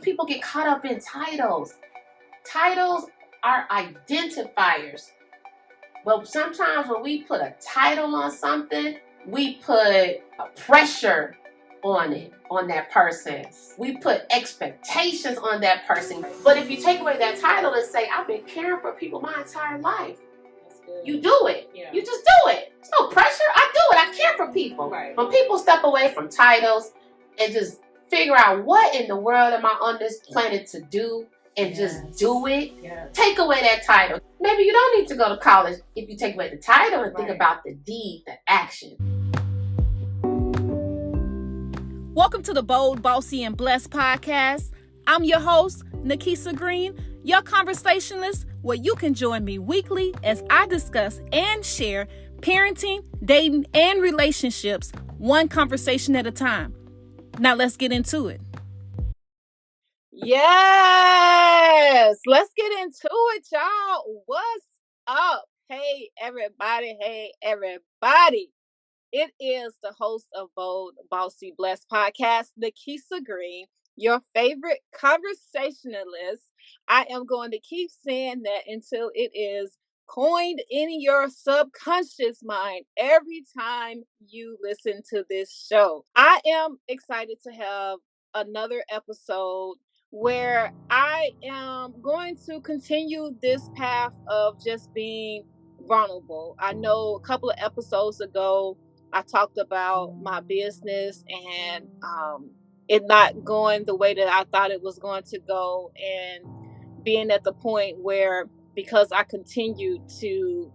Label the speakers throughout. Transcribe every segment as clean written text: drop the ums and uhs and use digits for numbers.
Speaker 1: people get caught up in titles. Titles are identifiers. But sometimes when we put a title on something, we put a pressure on it, on that person. We put expectations on that person. But if you take away that title and say, I've been caring for people my entire life, you do it. Yeah. You just do it. There's no pressure. I do it. I care for people. Right. When people step away from titles and just figure out what in the world am I on this planet to do, and just do it. Yes. Take away that title. Maybe you don't need to go to college if you take away the title and think about the deed, the action.
Speaker 2: Welcome to the Bold, Bossy, and Blessed podcast. I'm your host, Nikisa Green, your conversationalist, where you can join me weekly as I discuss and share parenting, dating, and relationships, one conversation at a time. Now let's get into it. Yes, let's get into it, y'all. What's up? Hey, everybody. It is the host of Bold, Bossy, Blessed podcast, Nikisa Green, your favorite conversationalist. I am going to keep saying that until it is coined in your subconscious mind every time you listen to this show. I am excited to have another episode where I am going to continue this path of just being vulnerable. I know a couple of episodes ago, I talked about my business and it not going the way that I thought it was going to go, and being at the point where, because I continued to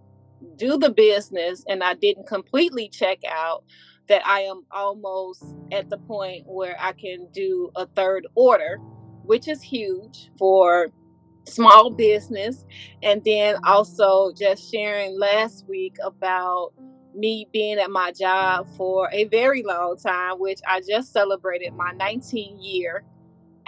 Speaker 2: do the business and I didn't completely check out, that I am almost at the point where I can do a third order, which is huge for small business. And then also just sharing last week about me being at my job for a very long time, which I just celebrated my 19-year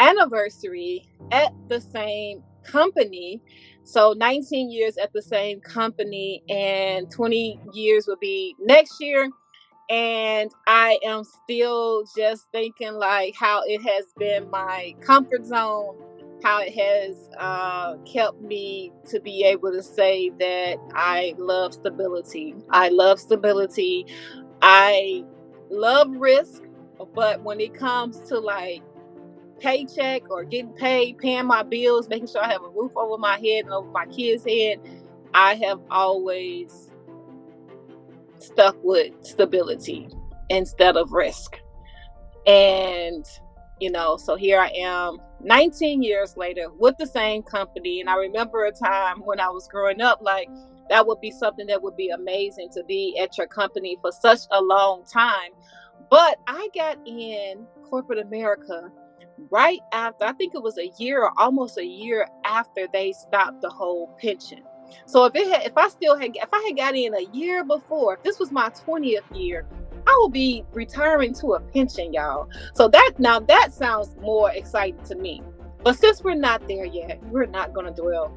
Speaker 2: anniversary at the same company. So 19 years at the same company, and 20 years will be next year. And I am still just thinking like how it has been my comfort zone, how it has kept me to be able to say that I love stability. I love risk, but when it comes to like paycheck or getting paid, paying my bills, making sure I have a roof over my head and over my kids' head, I have always stuck with stability instead of risk. And so here I am 19 years later with the same company. And I remember a time when I was growing up, like that would be something that would be amazing, to be at your company for such a long time. But I got in corporate America right after, I think it was a year or almost a year after they stopped the whole pension. So if I had got in a year before, if this was my 20th year, I will be retiring to a pension, y'all. So that sounds more exciting to me. But since we're not there yet, we're not going to dwell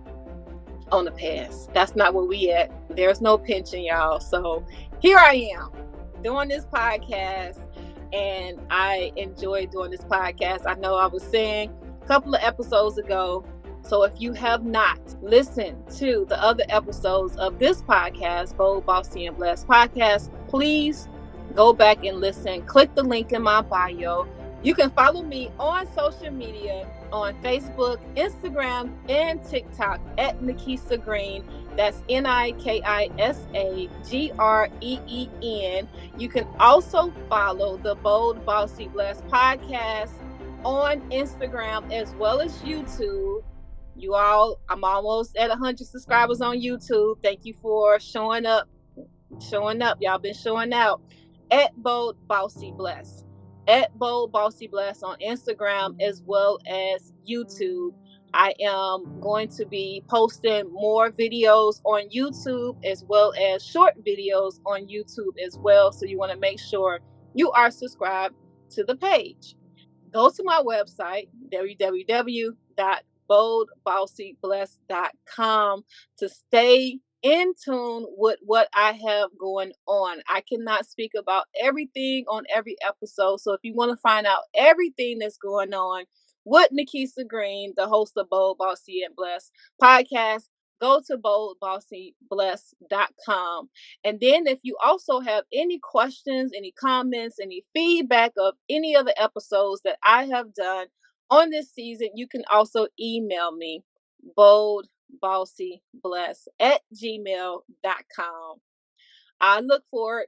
Speaker 2: on the past. That's not where we at. There's no pension, y'all. So here I am doing this podcast, and I enjoy doing this podcast. I know I was saying a couple of episodes ago, so if you have not listened to the other episodes of this podcast, Bold, Bossy, and Blessed podcast, please go back and listen. Click the link in my bio. You can follow me on social media on Facebook, Instagram, and TikTok at Nikisa Green. That's NIKISAGREEN. You can also follow the Bold, Bossy, Blessed podcast on Instagram as well as YouTube. You all, I'm almost at 100 subscribers on YouTube. Thank you for showing up. Y'all been showing out. At Bold, Bossy, Blessed. At Bold, Bossy, Blessed on Instagram as well as YouTube. I am going to be posting more videos on YouTube as well as short videos on YouTube as well. So you want to make sure you are subscribed to the page. Go to my website, www.boldbossyblessed.com, to stay in tune with what I have going on. I cannot speak about everything on every episode. So if you want to find out everything that's going on with Nikisa Green, the host of Bold, Bossy, and Blessed podcast. Go to boldbossyblessed.com. And then if you also have any questions, any comments, any feedback of any of the episodes that I have done on this season, you can also email me, boldbossyblessed@gmail.com. I look forward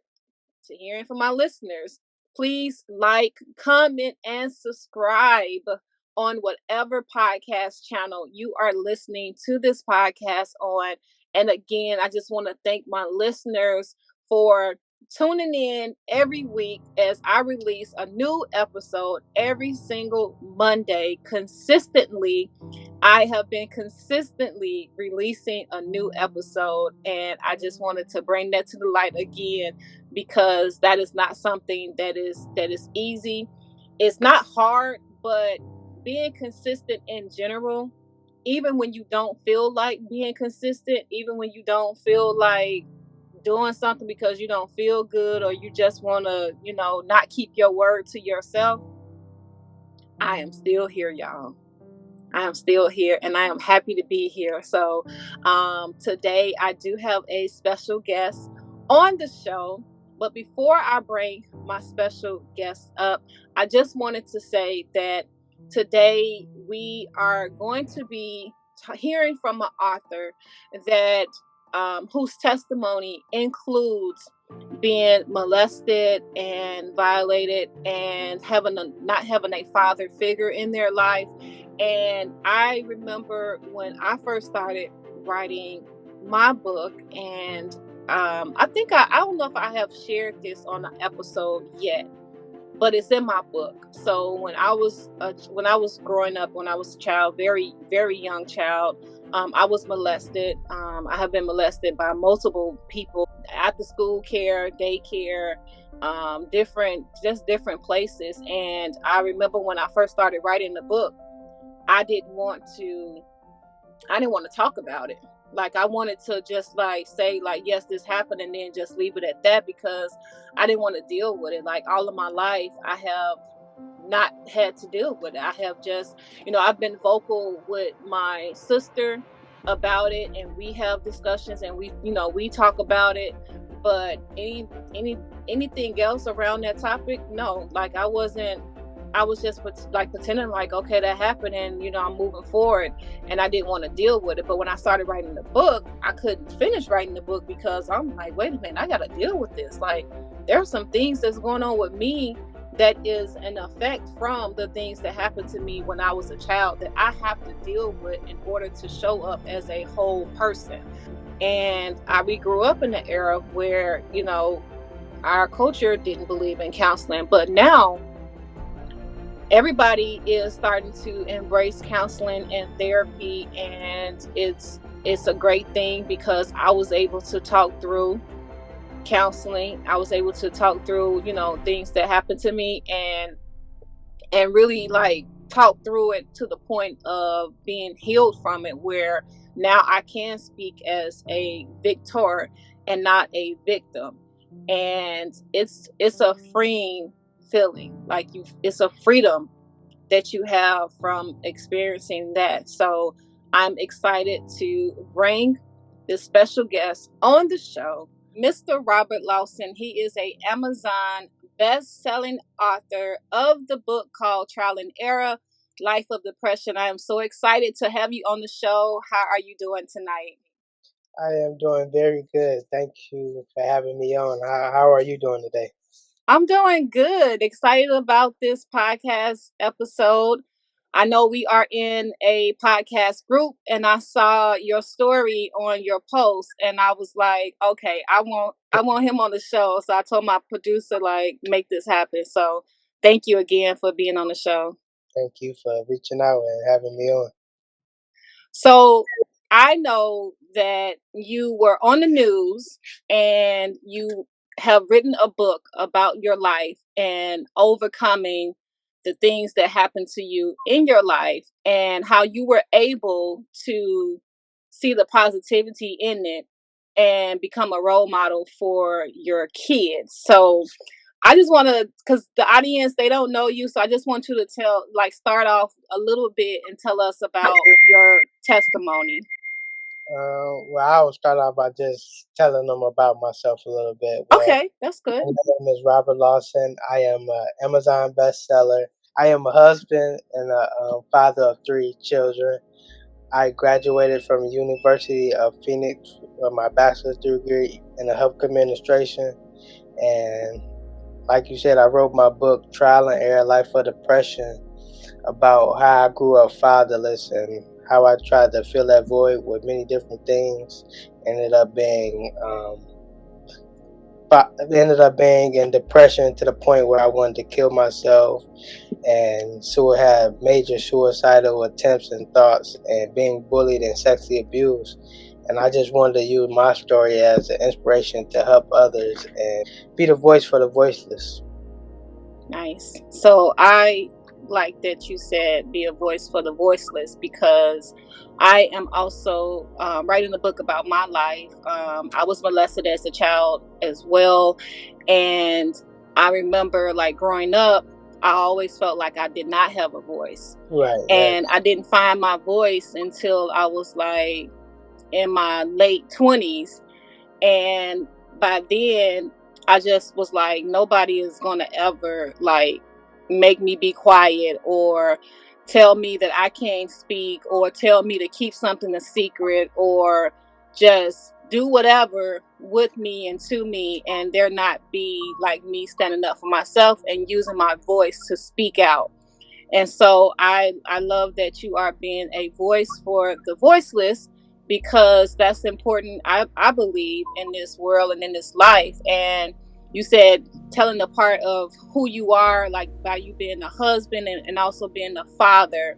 Speaker 2: to hearing from my listeners. Please like, comment, and subscribe on whatever podcast channel you are listening to this podcast on. And again, I just want to thank my listeners for tuning in every week as I release a new episode every single Monday consistently. I have been consistently releasing a new episode, and I just wanted to bring that to the light again, because that is not something that is easy. It's not hard, but being consistent in general, even when you don't feel like being consistent, even when you don't feel like doing something because you don't feel good, or you just want to, not keep your word to yourself, I am still here, y'all. I am still here, and I am happy to be here. So today I do have a special guest on the show. But before I bring my special guest up, I just wanted to say that today we are going to be hearing from an author that whose testimony includes being molested and violated and not having a father figure in their life. And I remember when I first started writing my book, and I think I don't know if I have shared this on an episode yet, but it's in my book. So when I was growing up, when I was a child, very very young child, I was molested. I have been molested by multiple people, after school care, daycare, different places. And I remember when I first started writing the book, I didn't want to talk about it. Like, I wanted to just say yes, this happened, and then just leave it at that, because I didn't want to deal with it. Like, all of my life I have not had to deal with it. I have just, I've been vocal with my sister about it, and we have discussions, and we talk about it. But anything else around that topic, no. Like, I was just pretending like, okay, that happened, and I'm moving forward, and I didn't want to deal with it. But when I started writing the book, I couldn't finish writing the book, because I'm like, wait a minute, I got to deal with this. Like, there are some things that's going on with me that is an effect from the things that happened to me when I was a child, that I have to deal with in order to show up as a whole person. And we grew up in an era where, our culture didn't believe in counseling, but now everybody is starting to embrace counseling and therapy, and it's a great thing, because I was able to talk through counseling. I was able to talk through, things that happened to me, and really talk through it to the point of being healed from it, where now I can speak as a victor and not a victim. And it's a freeing feeling. It's a freedom that you have from experiencing that. So I'm excited to bring this special guest on the show, Mr. Robert Lawson. He is a Amazon best-selling author of the book called Trial and Error, Life of Depression. I am so excited to have you on the show. How are you doing tonight?
Speaker 3: I am doing very good. Thank you for having me on. How are you doing today?
Speaker 2: I'm doing good. Excited about this podcast episode. I know we are in a podcast group, and I saw your story on your post, and I was like, okay, I want him on the show. So I told my producer, make this happen. So thank you again for being on the show.
Speaker 3: Thank you for reaching out and having me on.
Speaker 2: So I know that you were on the news, and you have written a book about your life and overcoming the things that happened to you in your life, and how you were able to see the positivity in it and become a role model for your kids. So I just want to, because the audience, they don't know you, so I just want you to start off a little bit and tell us about your testimony.
Speaker 3: Well, I will start off by just telling them about myself a little bit. Well,
Speaker 2: Okay, that's good.
Speaker 3: my name is Robert Lawson. I am an Amazon bestseller. I am a husband and a father of 3 children. I graduated from the University of Phoenix with my bachelor's degree in the health administration. And like you said, I wrote my book, Trial and Error Life of Depression, about how I grew up fatherless and how I tried to fill that void with many different things. Ended up being ended up being in depression to the point where I wanted to kill myself, and so had major suicidal attempts and thoughts, and being bullied and sexually abused. And I just wanted to use my story as an inspiration to help others and be the voice for the voiceless.
Speaker 2: Nice. So I like that you said be a voice for the voiceless, because I am also writing a book about my life. I was molested as a child as well. And I remember, like, growing up, I always felt like I did not have a voice.
Speaker 3: Right, right.
Speaker 2: And I didn't find my voice until I was like in my late 20s. And by then, I just was like, nobody is going to ever like make me be quiet, or tell me that I can't speak, or tell me to keep something a secret, or just do whatever with me and to me, and there not be like me standing up for myself and using my voice to speak out. And so I love that you are being a voice for the voiceless, because that's important, I believe, in this world and in this life. And you said telling the part of who you are, like by you being a husband and also being a father.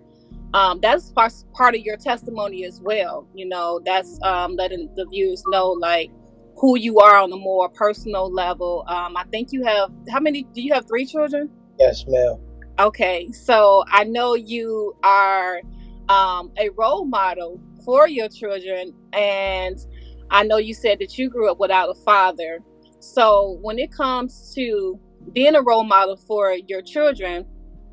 Speaker 2: That's part of your testimony as well. You know, that's letting the viewers know like who you are on a more personal level. I think you have, how many, do you have 3 children?
Speaker 3: Yes, ma'am.
Speaker 2: Okay, so I know you are a role model for your children, and I know you said that you grew up without a father. So when it comes to being a role model for your children,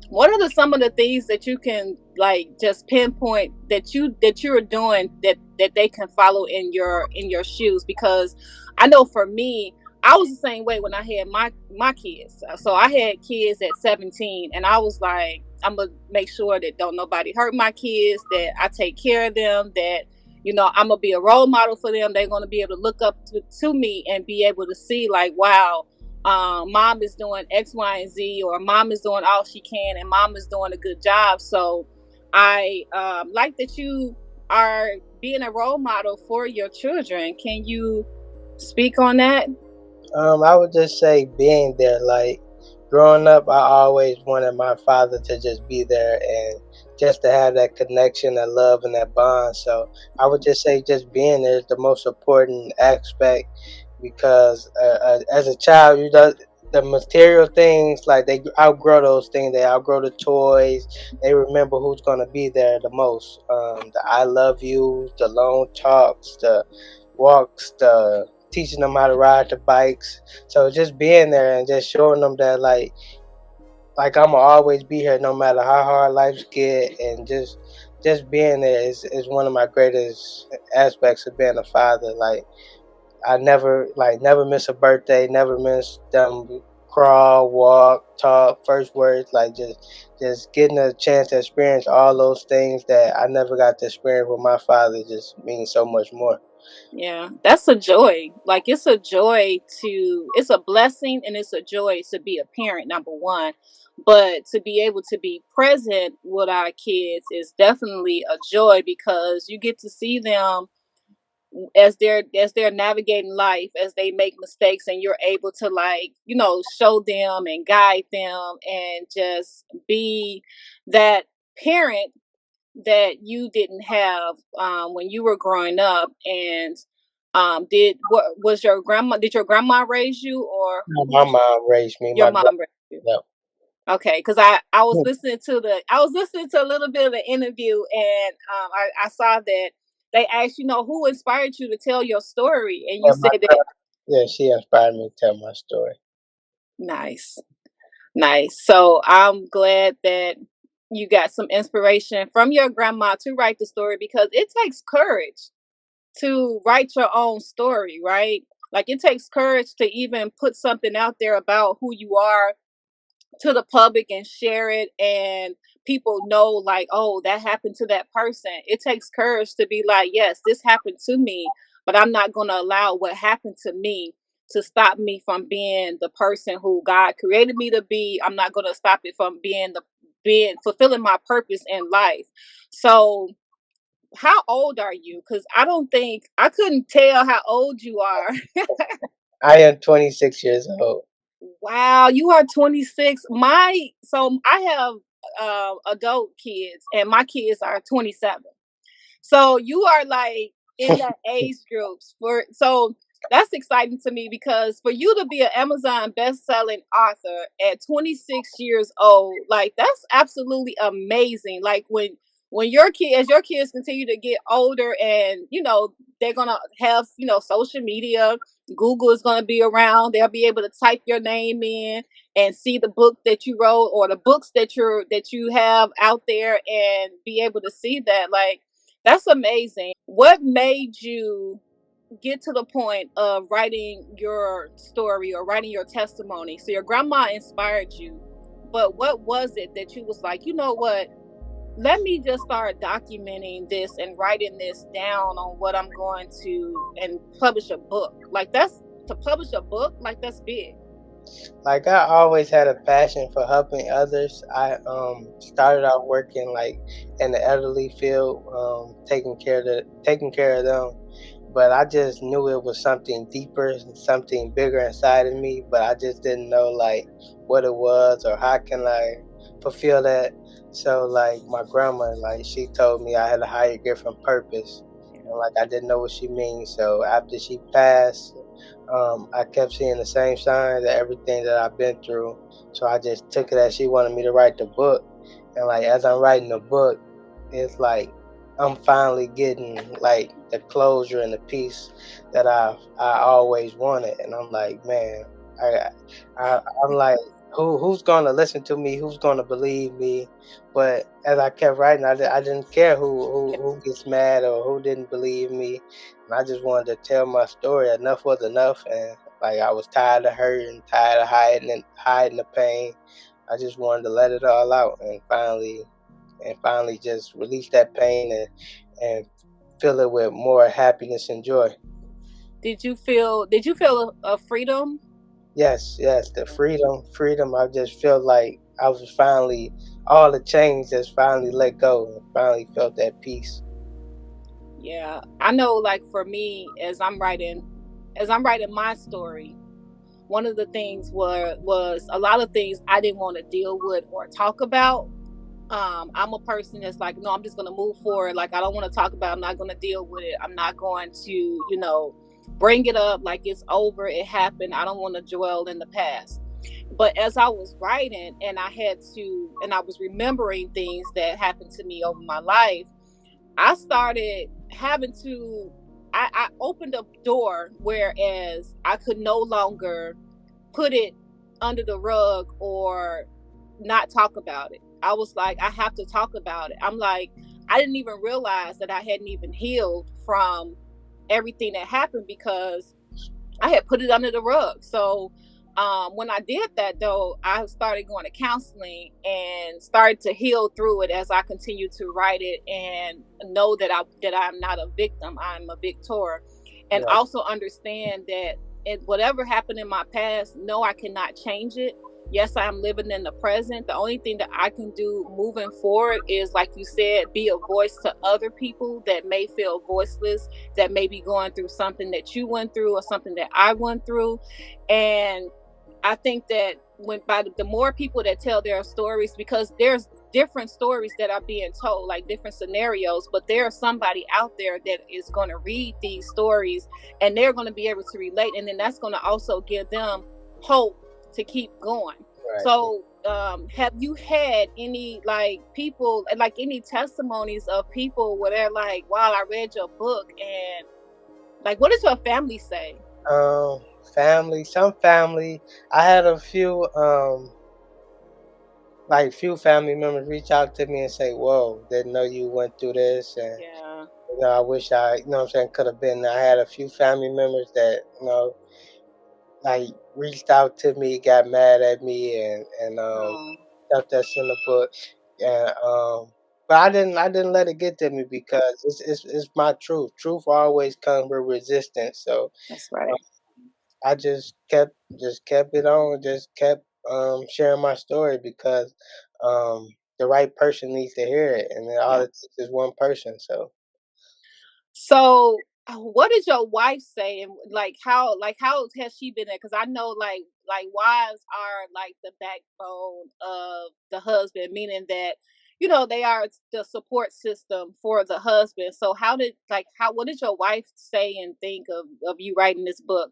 Speaker 2: what are some of the things that you can like just pinpoint that you're doing that they can follow in your shoes? Because I know for me, I was the same way when I had my kids. So I had kids at 17, and I was like, I'm gonna make sure that don't nobody hurt my kids, that I take care of them, that I'm gonna be a role model for them. They're gonna be able to look up to me and be able to see like, wow, mom is doing X, Y, and Z, or mom is doing all she can, and mom is doing a good job. So I like that you are being a role model for your children. Can you speak on that?
Speaker 3: I would just say being there. Like growing up, I always wanted my father to just be there and just to have that connection, that love, and that bond. So I would just say just being there is the most important aspect, because as a child, you do the material things, like they outgrow those things. They outgrow the toys. They remember who's gonna be there the most. The I love you, the long talks, the walks, the teaching them how to ride the bikes. So just being there and just showing them that like I'ma always be here no matter how hard lives get, and just being there is one of my greatest aspects of being a father. Like I never miss a birthday, never miss them crawl, walk, talk, first words, like just getting a chance to experience all those things that I never got to experience with my father just means so much more.
Speaker 2: Yeah, that's a joy. Like, it's a joy it's a blessing and it's a joy to be a parent, number one. But to be able to be present with our kids is definitely a joy, because you get to see them as they're navigating life, as they make mistakes, and you're able to, like, show them and guide them and just be that parent that you didn't have when you were growing up. And did your grandma raise you, or
Speaker 3: No, my mom raised me.
Speaker 2: your
Speaker 3: My
Speaker 2: mom raised you?
Speaker 3: no.
Speaker 2: Okay, because I was listening to a little bit of the interview, and I saw that they asked, who inspired you to tell your story, and you
Speaker 3: Yeah, my
Speaker 2: said that.
Speaker 3: grandma, yeah, she inspired me to tell my story.
Speaker 2: Nice. Nice. So I'm glad that you got some inspiration from your grandma to write the story, because it takes courage to write your own story, right? Like, it takes courage to even put something out there about who you are to the public and share it, and people know, like, oh, that happened to that person. It takes courage to be like, yes, this happened to me, but I'm not going to allow what happened to me to stop me from being the person who God created me to be. I'm not going to stop it from being fulfilling my purpose in life. So how old are you? Because I couldn't tell how old you are.
Speaker 3: I am 26 years old.
Speaker 2: Wow, you are 26. I have adult kids, and my kids are 27. So you are like in that age groups so that's exciting to me, because for you to be an Amazon best-selling author at 26 years old, like, that's absolutely amazing. Like, when as your kids continue to get older, and they're gonna have social media, Google is gonna be around, they'll be able to type your name in and see the book that you wrote, or the books that you have out there, and be able to see that. Like, that's amazing. What made you get to the point of writing your story or writing your testimony? So your grandma inspired you, but what was it that you was like, you know what? Let me just start documenting this and writing this down on what I'm going to, and publish a book. Like, to publish a book, like, that's big.
Speaker 3: Like, I always had a passion for helping others. I started out working like in the elderly field, taking care of them. But I just knew it was something deeper, something bigger inside of me. But I just didn't know like what it was or how can I fulfill that. So like my grandma, like she told me I had a higher gift and purpose, and like I didn't know what she means. So after she passed, I kept seeing the same signs of everything that I've been through. So I just took it as she wanted me to write the book. And like as I'm writing the book, it's like I'm finally getting like the closure and the peace that I always wanted. And I'm like, man, I, I'm like, who's gonna listen to me? Who's gonna believe me? But as I kept writing, I didn't care who gets mad or who didn't believe me. And I just wanted to tell my story. Enough was enough, and like I was tired of hurting, tired of hiding the pain. I just wanted to let it all out, and finally just release that pain and fill it with more happiness and joy.
Speaker 2: Did you feel a freedom?
Speaker 3: Yes, the freedom. I just feel like I was finally all the chains just finally let go and finally felt that peace.
Speaker 2: Yeah, I know, like, for me, as I'm writing my story, one of the things was a lot of things I didn't want to deal with or talk about. I'm a person that's like, no, I'm just gonna move forward. Like, I don't want to talk about it. I'm not gonna deal with it. I'm not going to, bring it up like it's over. It happened. I don't want to dwell in the past. But as I was writing, and I was remembering things that happened to me over my life, I started having to, I opened a door, whereas I could no longer put it under the rug or not talk about it. I was like, I have to talk about it. I'm like, I didn't even realize that I hadn't even healed from everything that happened, because I had put it under the rug. So when I did that, though, I started going to counseling and started to heal through it as I continued to write it, and know that I'm not a victim, I'm a victor, and
Speaker 3: Right.
Speaker 2: also understand that whatever happened in my past, no, I cannot change it. Yes, I am living in the present. The only thing that I can do moving forward is, like you said, be a voice to other people that may feel voiceless, that may be going through something that you went through or something that I went through. And I think that when by the more people that tell their stories, because there's different stories that are being told, like different scenarios, but there's somebody out there that is going to read these stories, and they're going to be able to relate, and then that's going to also give them hope to keep going.
Speaker 3: Right.
Speaker 2: So have you had any, like, people, like, any testimonies of people where they're like, wow, I read your book, and, like, what does your family say?
Speaker 3: Um, Some family. I had a few few family members reach out to me and say, "Whoa, didn't know you went through this," and
Speaker 2: Yeah.
Speaker 3: I wish what I'm saying, could have been. I had a few family members that reached out to me, got mad at me, and
Speaker 2: Oh,
Speaker 3: stuff that's in the book, and but I didn't let it get to me because it's my truth. Truth always comes with resistance, so
Speaker 2: that's
Speaker 3: uh,
Speaker 2: right.
Speaker 3: I just kept it on, just kept sharing my story because the right person needs to hear it, and then all
Speaker 2: Yeah.
Speaker 3: it takes is one person. So
Speaker 2: So, what did your wife say, and how has she been there? Because I know wives are like the backbone of the husband, meaning that they are the support system for the husband. So how what did your wife say and think of you writing this book?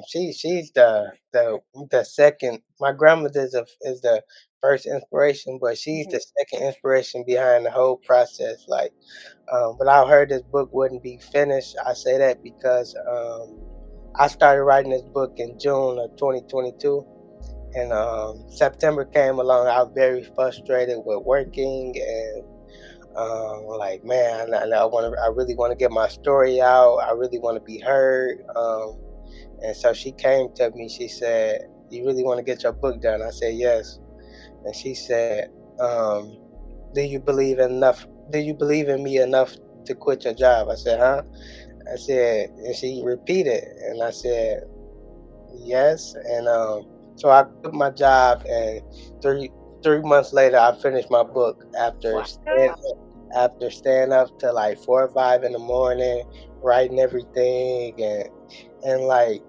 Speaker 3: she's the second. My grandmother is the first inspiration, but she's
Speaker 2: Hmm.
Speaker 3: the second inspiration behind the whole process. Without her, this book wouldn't be finished. I say that because I started writing this book in June of 2022, and September came along. I was very frustrated with working, and like, man, I really want to get my story out. I really want to be heard. And so she came to me. She said, "You really want to get your book done?" I said, "Yes." And she said, um, "Do you believe enough? Do you believe in me enough to quit your job?" I said, "Huh?" I said, and she repeated, and I said, "Yes." And so I quit my job, and three months later, I finished my book
Speaker 2: Wow.
Speaker 3: after staying up till like 4 or 5 in the morning, writing everything, and like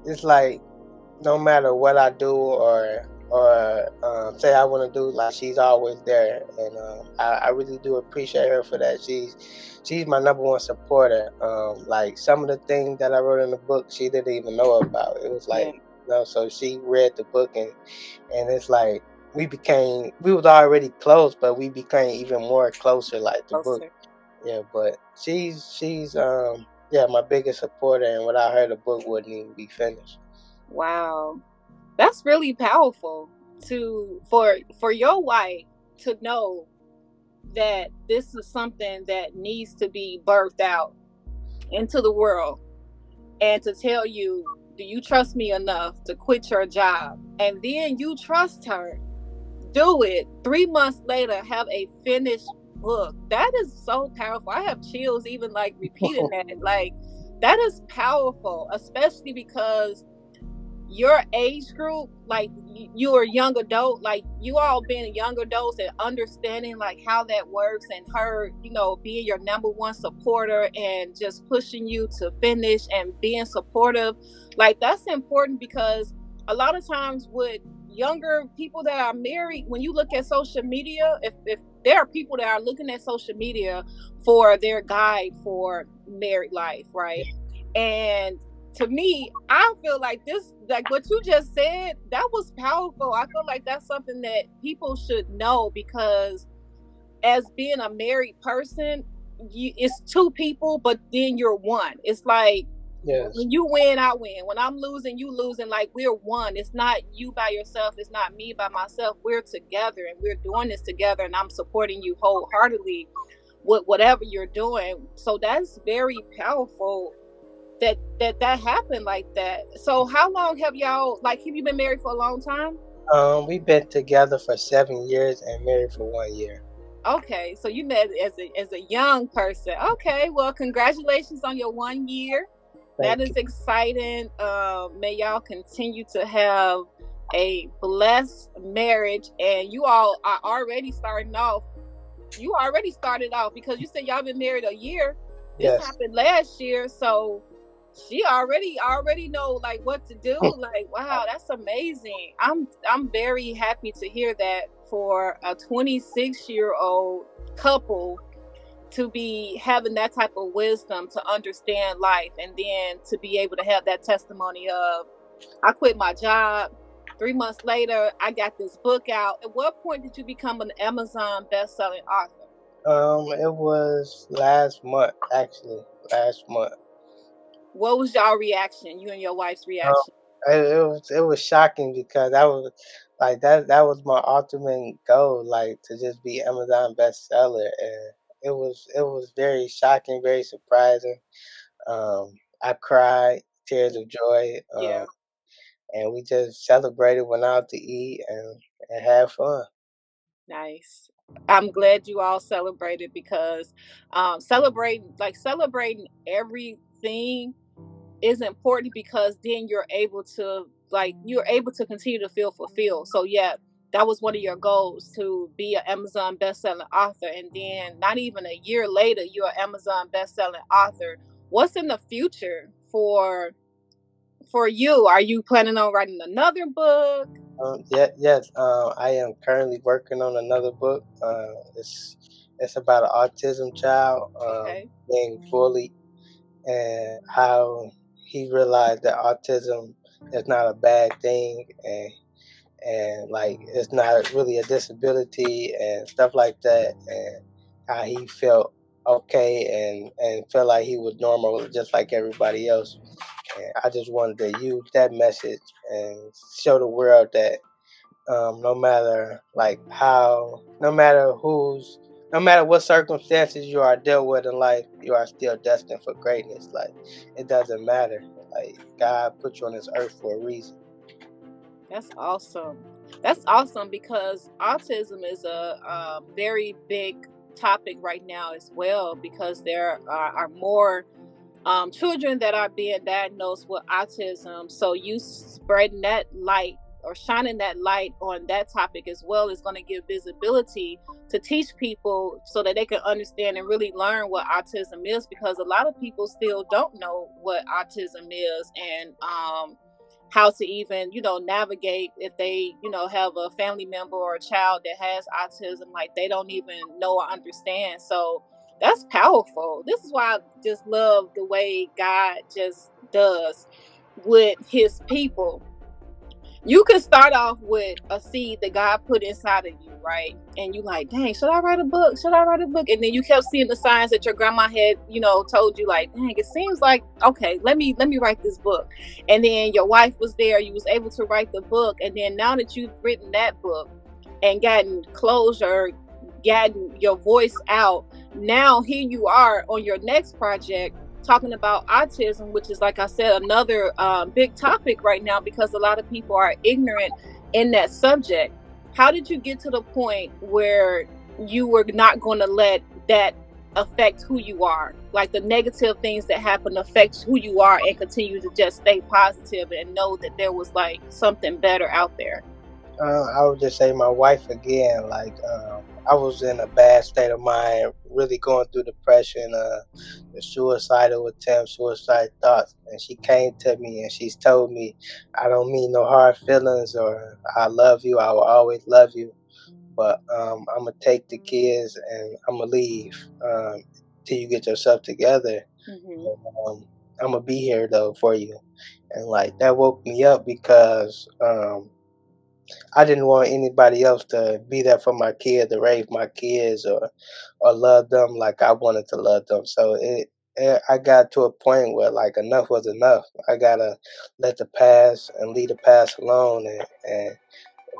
Speaker 3: it's like no matter what I do or say I want to do, like she's always there, and I really do appreciate her for that. She's my number one supporter. Like some of the things that I wrote in the book, she didn't even know about. It was
Speaker 2: Yeah.
Speaker 3: like so she read the book and it's like we was already close, but we became even more closer. Like the book,
Speaker 2: Closer.
Speaker 3: yeah. But she's yeah, my biggest supporter, and without her, the book wouldn't even be finished.
Speaker 2: Wow. That's really powerful for your wife to know that this is something that needs to be birthed out into the world, and to tell you, do you trust me enough to quit your job? And then you trust her, do it. 3 months later, have a finished book. That is so powerful. I have chills even like repeating that. Like, that is powerful, especially because your age group, like you're a young adult, like you all being young adults and understanding like how that works, and her, being your number one supporter and just pushing you to finish and being supportive. Like, that's important because a lot of times with younger people that are married, when you look at social media, if there are people that are looking at social media for their guide for married life, right? And to me, I feel like this, like what you just said, that was powerful. I feel like that's something that people should know because as being a married person, it's two people, but then you're one. It's like
Speaker 3: Yes.
Speaker 2: when you win, I win. When I'm losing, you losing. Like, we're one. It's not you by yourself. It's not me by myself. We're together and we're doing this together. And I'm supporting you wholeheartedly with whatever you're doing. So that's very powerful that happened like that. So how long have y'all, like, have you been married for a long time?
Speaker 3: We've been together for 7 years and married for 1 year.
Speaker 2: Okay, so you met as a young person. Okay, well, congratulations on your 1 year. That
Speaker 3: Thank
Speaker 2: is
Speaker 3: you.
Speaker 2: exciting. May y'all continue to have a blessed marriage, and you all are already starting off. You already started off because you said y'all been married a year. This
Speaker 3: Yes.
Speaker 2: happened last year, so she already know like what to do. Like, wow, that's amazing. I'm very happy to hear that for a 26-year-old couple to be having that type of wisdom to understand life, and then to be able to have that testimony of, I quit my job. 3 months later, I got this book out. At what point did you become an Amazon best-selling author?
Speaker 3: It was last month, actually. Last month.
Speaker 2: What was y'all reaction? You and your wife's
Speaker 3: Um,
Speaker 2: reaction?
Speaker 3: it was shocking because I was like that was my ultimate goal, like to just be Amazon bestseller, and it was very shocking, very surprising. I cried tears of joy,
Speaker 2: Yeah.
Speaker 3: and we just celebrated, went out to eat, and had fun.
Speaker 2: Nice. I'm glad you all celebrated because celebrating everything is important because then you're able to continue to feel fulfilled. So yeah, that was one of your goals to be an Amazon best-selling author, and then not even a year later, you're an Amazon best-selling author. What's in the future for you? Are you planning on writing another book?
Speaker 3: Yes, I am currently working on another book. It's about an autism child
Speaker 2: Okay.
Speaker 3: being bullied and how he realized that autism is not a bad thing, and like it's not really a disability and stuff like that, and how he felt okay and felt like he was normal just like everybody else. And I just wanted to use that message and show the world that no matter like how, no matter what circumstances you are dealt with in life, you are still destined for greatness. Like it doesn't matter. Like God put you on this earth for a reason.
Speaker 2: That's awesome. That's awesome because autism is a very big topic right now as well because there are more children that are being diagnosed with autism. So you spreading that light or shining that light on that topic as well is going to give visibility to teach people so that they can understand and really learn what autism is because a lot of people still don't know what autism is and how to even navigate if they have a family member or a child that has autism, like they don't even know or understand. So that's powerful. This is why I just love the way God just does with his people. You can start off with a seed that God put inside of you, right? And you like, dang, should I write a book? Should I write a book? And then you kept seeing the signs that your grandma had, told you, like, dang, it seems like, okay, let me write this book. And then your wife was there, you was able to write the book. And then now that you've written that book and gotten closure, gotten your voice out, now here you are on your next project talking about autism, which is, like I said, another big topic right now because a lot of people are ignorant in that subject. How did you get to the point where you were not going to let that affect who you are? Like the negative things that happen affect who you are and continue to just stay positive and know that there was like something better out there.
Speaker 3: I would just say my wife again. Like I was in a bad state of mind, really going through depression, the suicidal attempts, suicide thoughts, and she came to me and she's told me, "I don't mean no hard feelings, or I love you. I will always love you, but I'm gonna take the kids and I'm gonna leave till you get yourself together.
Speaker 2: Mm-hmm.
Speaker 3: And, I'm gonna be here though for you." And like that woke me up because I didn't want anybody else to be there for my kids, to raise my kids, or love them like I wanted to love them. So I got to a point where like enough was enough. I gotta let the past and leave the past alone, and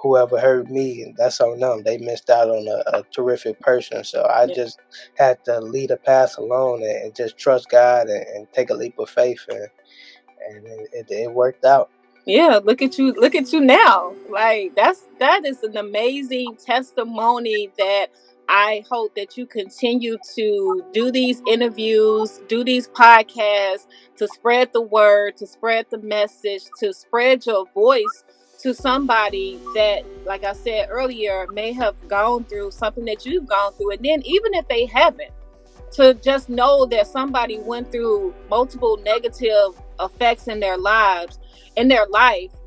Speaker 3: whoever hurt me, that's on them. They missed out on a terrific person. So I
Speaker 2: Yeah.
Speaker 3: just had to leave the past alone and just trust God and take a leap of faith, and it worked out.
Speaker 2: Yeah, look at you now. Like that is an amazing testimony that I hope that you continue to do these interviews, do these podcasts to spread the word, to spread the message, to spread your voice to somebody that, like I said earlier, may have gone through something that you've gone through. And then even if they haven't, to just know that somebody went through multiple negative effects in their life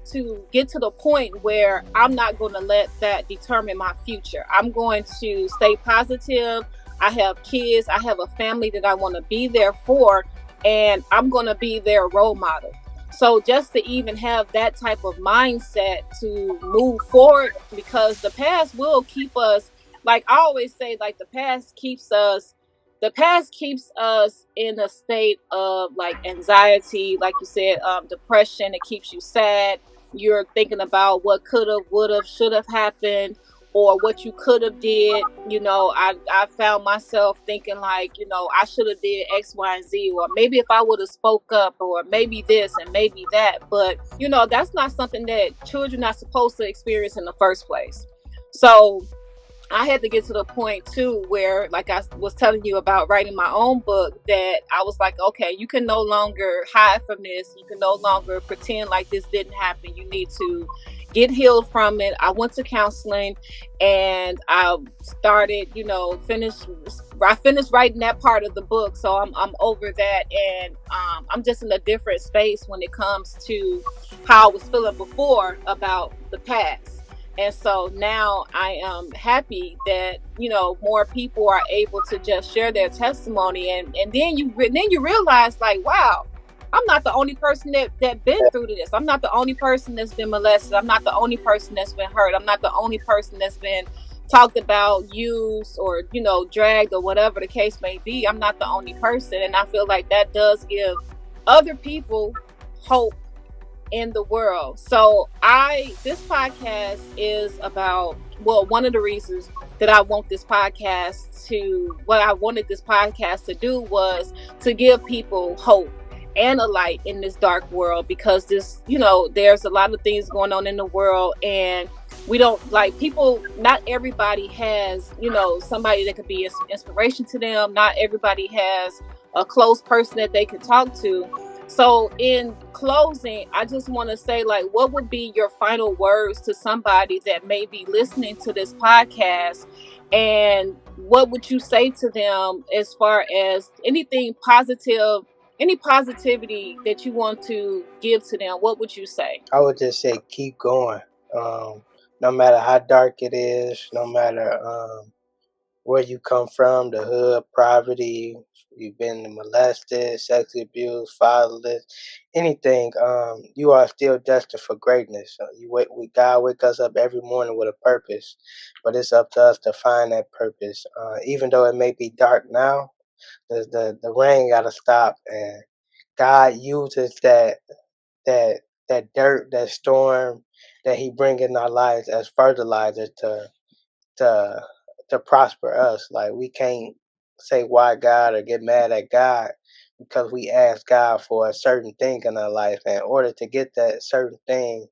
Speaker 2: to get to the point where I'm not going to let that determine my future. I'm going to stay positive. I have kids, I have a family that I want to be there for, and I'm going to be their role model. So just to even have that type of mindset to move forward, because the past will keep us, like I always say, like the past keeps us, the past keeps us in a state of like anxiety, like you said, depression. It keeps you sad. You're thinking about what could have, would have, should have happened, or what you could have did. I found myself thinking like, I should have did X, Y, and Z, or maybe if I would have spoke up, or maybe this and maybe that. But that's not something that children are supposed to experience in the first place. So I had to get to the point too where, like I was telling you about writing my own book, that I was like, okay, you can no longer hide from this. You can no longer pretend like this didn't happen. You need to get healed from it. I went to counseling, and I started, I finished writing that part of the book. So I'm over that. And I'm just in a different space when it comes to how I was feeling before about the past. And so now I am happy that, more people are able to just share their testimony. And then you realize, like, wow, I'm not the only person that been through this. I'm not the only person that's been molested. I'm not the only person that's been hurt. I'm not the only person that's been talked about, used, or, dragged, or whatever the case may be. I'm not the only person. And I feel like that does give other people hope in the world. So this podcast is about, one of the reasons that I wanted this podcast to do was to give people hope and a light in this dark world, because there's a lot of things going on in the world, and we don't like people. Not everybody has, somebody that could be inspiration to them. Not everybody has a close person that they can talk to. So in closing, I just want to say, like, what would be your final words to somebody that may be listening to this podcast? And what would you say to them as far as anything positive, any positivity that you want to give to them? What would you say?
Speaker 3: I would just say keep going. No matter how dark it is, no matter where you come from, the hood, poverty, you've been molested, sexually abused, fatherless, anything, you are still destined for greatness. God wake us up every morning with a purpose, but it's up to us to find that purpose. Even though it may be dark now, the rain got to stop, and God uses that dirt, that storm that He bring in our lives as fertilizer to to prosper us. Like, we can't say why God or get mad at God, because we ask God for a certain thing in our life. And in order to get that certain thing,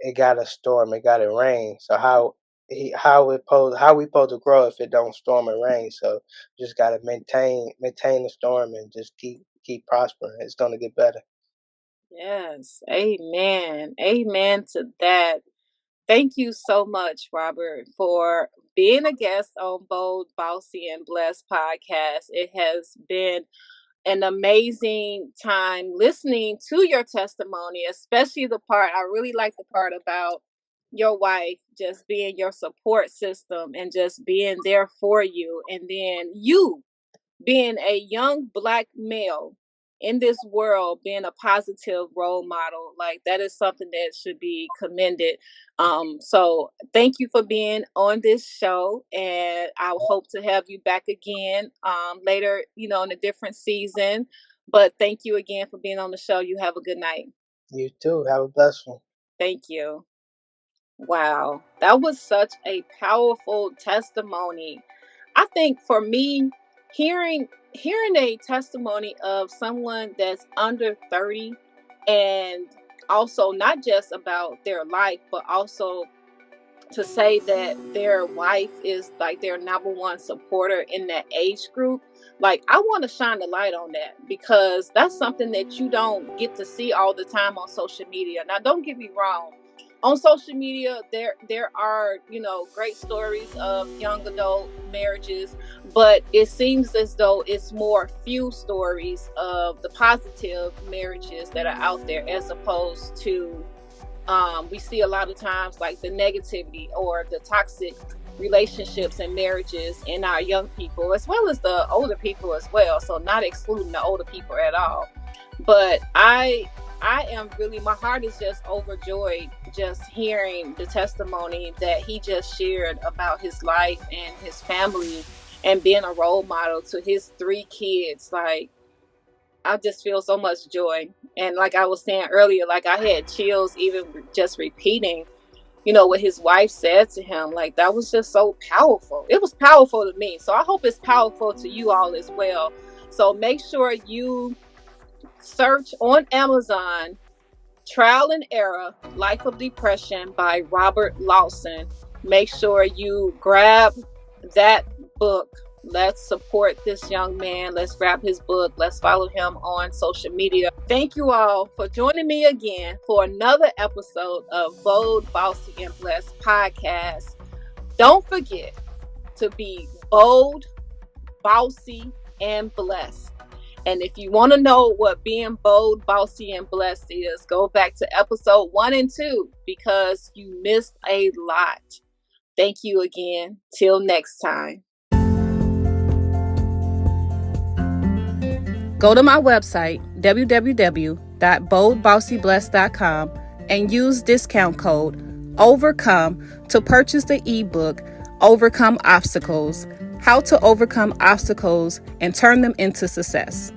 Speaker 3: it got to storm, it got to rain. So how we supposed to grow if it don't storm and rain? So just got to maintain the storm and just keep prospering. It's gonna get better.
Speaker 2: Yes. Amen. Amen to that. Thank you so much, Robert, for being a guest on Bold, Bossy, and Blessed podcast. It has been an amazing time listening to your testimony, especially the part, I really like the part about your wife just being your support system and just being there for you. And then you being a young Black male in this world, being a positive role model, like that is something that should be commended. So thank you for being on this show, and I hope to have you back again later, in a different season. But thank you again for being on the show. You have a good night.
Speaker 3: You too. Have a blessed one.
Speaker 2: Thank you. Wow, that was such a powerful testimony. I think for me, hearing a testimony of someone that's under 30, and also not just about their life, but also to say that their wife is like their number one supporter in that age group. Like, I want to shine the light on that, because that's something that you don't get to see all the time on social media. Now, don't get me wrong. On social media, there are, great stories of young adult marriages, but it seems as though it's more few stories of the positive marriages that are out there, as opposed to we see a lot of times like the negativity or the toxic relationships and marriages in our young people, as well as the older people as well. So not excluding the older people at all. But I am really, my heart is just overjoyed just hearing the testimony that he just shared about his life and his family, and being a role model to his 3 kids. Like, I just feel so much joy. And like I was saying earlier, like I had chills even just repeating, what his wife said to him. Like, that was just so powerful. It was powerful to me. So I hope it's powerful to you all as well. So make sure you search on Amazon Trial and Error, Life of Depression by Robert Lawson. Make sure you grab that book. Let's support this young man. Let's grab his book. Let's follow him on social media. Thank you all for joining me again for another episode of Bold, Bossy, and Blessed podcast. Don't forget to be bold, bossy, and blessed. And if you want to know what being bold, bossy, and blessed is, go back to episode 1 and 2 because you missed a lot. Thank you again. Till next time. Go to my website, www.boldbossyblessed.com, and use discount code OVERCOME to purchase the ebook, Overcome Obstacles, How to Overcome Obstacles and Turn Them into Success.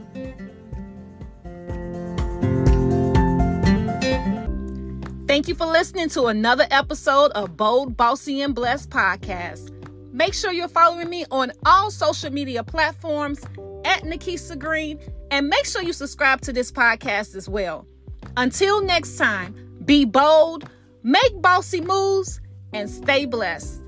Speaker 2: Thank you for listening to another episode of Bold, Bossy, and Blessed podcast. Make sure you're following me on all social media platforms at Nikisa Green, and make sure you subscribe to this podcast as well. Until next time, be bold, make bossy moves, and stay blessed.